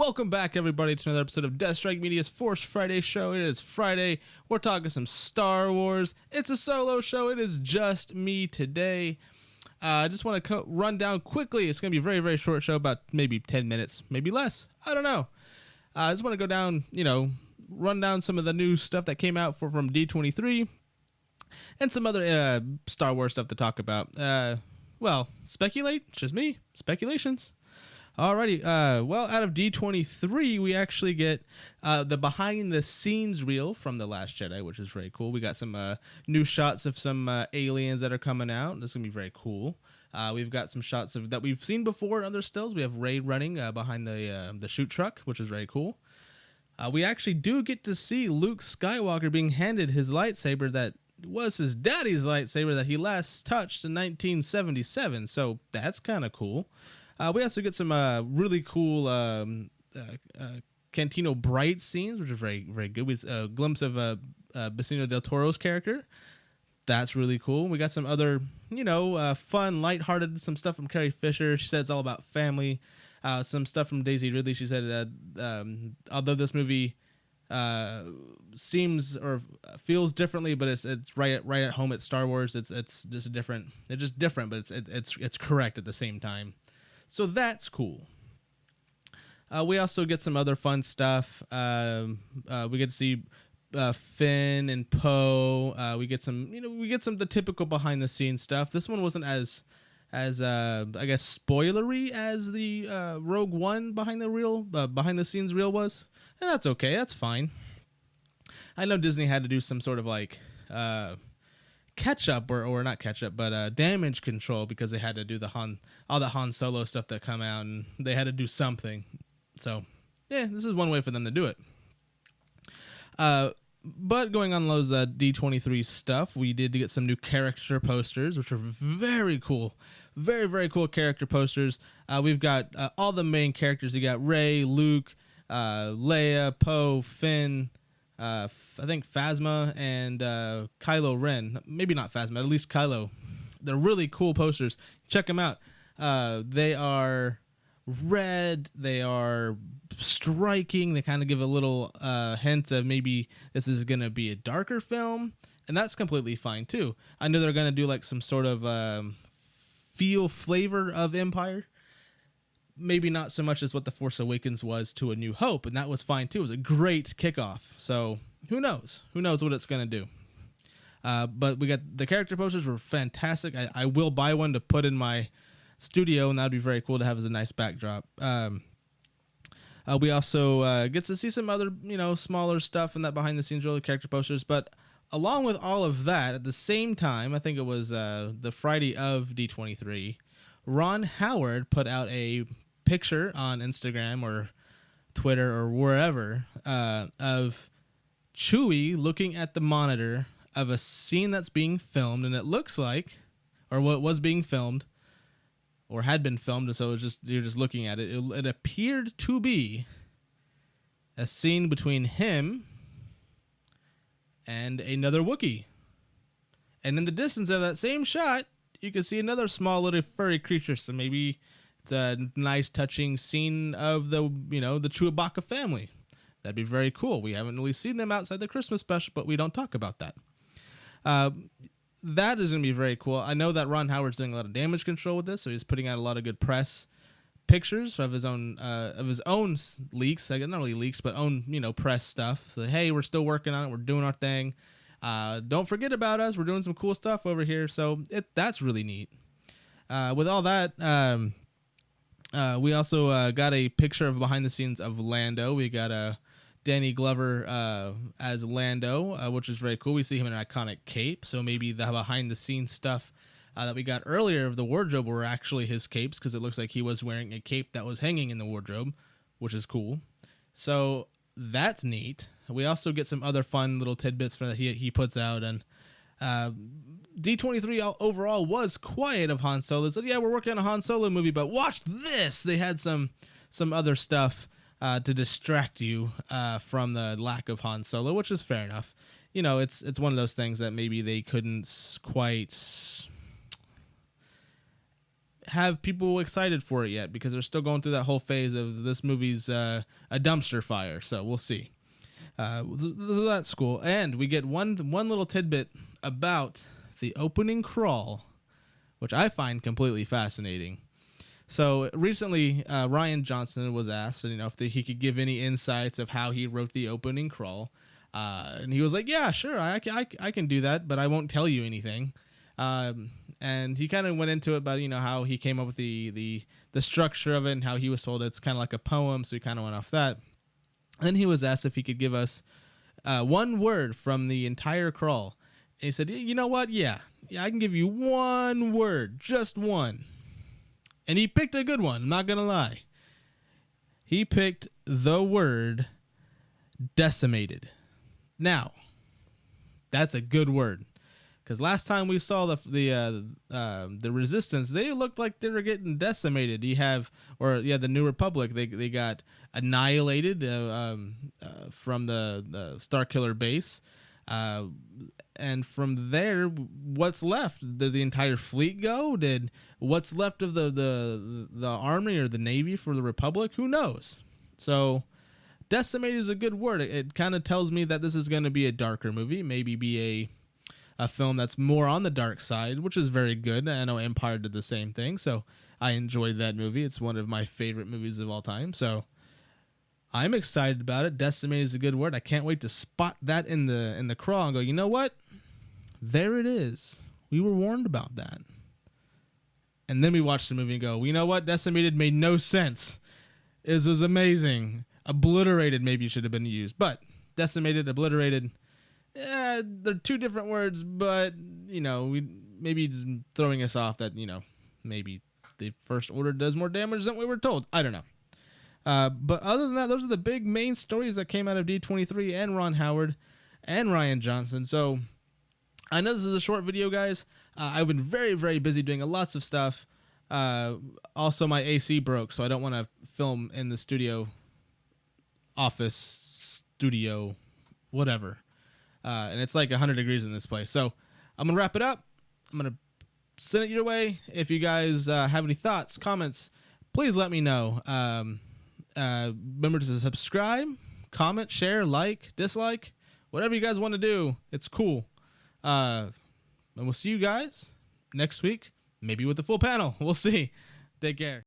Welcome back, everybody, to another episode of DeathStryke Media's Force Friday show. It is Friday. We're talking some Star Wars. It's a solo show. It is just me today. I just want to run down quickly. It's going to be a very, very short show, about maybe 10 minutes, maybe less. I don't know. I just want to go down, run down some of the new stuff that came out from D23 and some other Star Wars stuff to talk about. Speculate. It's just me. Speculations. Alrighty, out of D23, we actually get the behind-the-scenes reel from The Last Jedi, which is very cool. We got some new shots of some aliens that are coming out. This is going to be very cool. We've got some shots that we've seen before in other stills. We have Rey running behind the shoot truck, which is very cool. We actually do get to see Luke Skywalker being handed his lightsaber that was his daddy's lightsaber that he last touched in 1977, so that's kind of cool. We also get some really cool Cantino Bright scenes, which are very, very good. We a glimpse of Benicio del Toro's character. That's really cool. We got some other, fun, lighthearted, some stuff from Carrie Fisher. She said it's all about family. Some stuff from Daisy Ridley. She said although this movie seems or feels differently, but it's right at home at Star Wars. It's just different. It's just different, but it's correct at the same time. So that's cool. We also get some other fun stuff. We get to see Finn and Poe. We get some the typical behind the scenes stuff. This one wasn't as I guess spoilery as the Rogue One behind the scenes reel was, and that's okay. That's fine. I know Disney had to do some sort of like catch up or not catch up, but damage control, because they had to do all the Han Solo stuff that come out, and they had to do something. So yeah, this is one way for them to do it. But going on those D23 stuff, we did get some new character posters, which are very cool. Very, very cool character posters. We've got all the main characters. You got Rey, Luke, Leia, Poe, Finn, I think Phasma, and Kylo Ren. Maybe not Phasma, at least Kylo. They're really cool posters. Check them out. They are red. They are striking. They kind of give a little hint of maybe this is going to be a darker film, and that's completely fine too. I know they're going to do like some sort of flavor of Empire. Maybe not so much as what The Force Awakens was to A New Hope, and that was fine too. It was a great kickoff. So who knows? Who knows what it's going to do? But we got the character posters were fantastic. I will buy one to put in my studio, and that'd be very cool to have as a nice backdrop. We also get to see some other, smaller stuff in that behind the scenes reel, character posters. But along with all of that, at the same time, I think it was the Friday of D23, Ron Howard put out a picture on Instagram or Twitter or wherever of Chewy looking at the monitor of a scene that's being filmed, and it looks like, or what was being filmed, or had been filmed, so you're just looking at it. It appeared to be a scene between him and another Wookie. And in the distance of that same shot, you can see another small little furry creature. So maybe it's a nice touching scene of the Chewbacca family. That'd be very cool. We haven't really seen them outside the Christmas special, but we don't talk about that. That is going to be very cool. I know that Ron Howard's doing a lot of damage control with this, so he's putting out a lot of good press pictures of his own leaks. Not really leaks, but own press stuff. So hey, we're still working on it. We're doing our thing. Don't forget about us. We're doing some cool stuff over here. So that's really neat. With all that, we also got a picture of behind the scenes of Lando. We got Danny Glover as Lando, which is very cool. We see him in an iconic cape. So maybe the behind the scenes stuff that we got earlier of the wardrobe were actually his capes, because it looks like he was wearing a cape that was hanging in the wardrobe, which is cool. So that's neat. We also get some other fun little tidbits that he puts out, and D23 overall was quiet of Han Solo. They said, yeah, we're working on a Han Solo movie, but watch this. They had some other stuff to distract you from the lack of Han Solo, which is fair enough. It's one of those things that maybe they couldn't quite have people excited for it yet because they're still going through that whole phase of this movie's a dumpster fire. So we'll see. So that's cool. And we get one little tidbit about the opening crawl, which I find completely fascinating. So recently, Rian Johnson was asked, if he could give any insights of how he wrote the opening crawl, and he was like, "Yeah, sure, I can do that, but I won't tell you anything." And he kind of went into it about how he came up with the structure of it and how he was told it's kind of like a poem, so he kind of went off that. Then he was asked if he could give us one word from the entire crawl, and he said, "You know what? Yeah, I can give you one word, just one." And he picked a good one, I'm not going to lie. He picked the word decimated. Now, that's a good word. Because last time we saw the Resistance, they looked like they were getting decimated. The New Republic, they got annihilated from the Starkiller base. And from there, what's left? Did the entire fleet go? Did what's left of the army or the navy for the Republic? Who knows? So, decimated is a good word. It kind of tells me that this is going to be a darker movie, maybe be a film that's more on the dark side, which is very good. I know Empire did the same thing, so I enjoyed that movie. It's one of my favorite movies of all time, so I'm excited about it. Decimated is a good word. I can't wait to spot that in the crawl and go, you know what? There it is. We were warned about that. And then we watched the movie and go, you know what? Decimated made no sense. It was amazing. Obliterated maybe should have been used. But decimated, obliterated, they're two different words, but, maybe it's throwing us off that, maybe the First Order does more damage than we were told. I don't know. But other than that, those are the big main stories that came out of D23 and Ron Howard and Rian Johnson. So I know this is a short video, guys. I've been very, very busy doing lots of stuff. Also, my AC broke, so I don't want to film in the office studio, whatever. And it's like 100 degrees in this place. So I'm going to wrap it up. I'm going to send it your way. If you guys have any thoughts, comments, please let me know. Remember to subscribe, comment, share, like, dislike, whatever you guys want to do. It's cool. And we'll see you guys next week, maybe with the full panel. We'll see. Take care.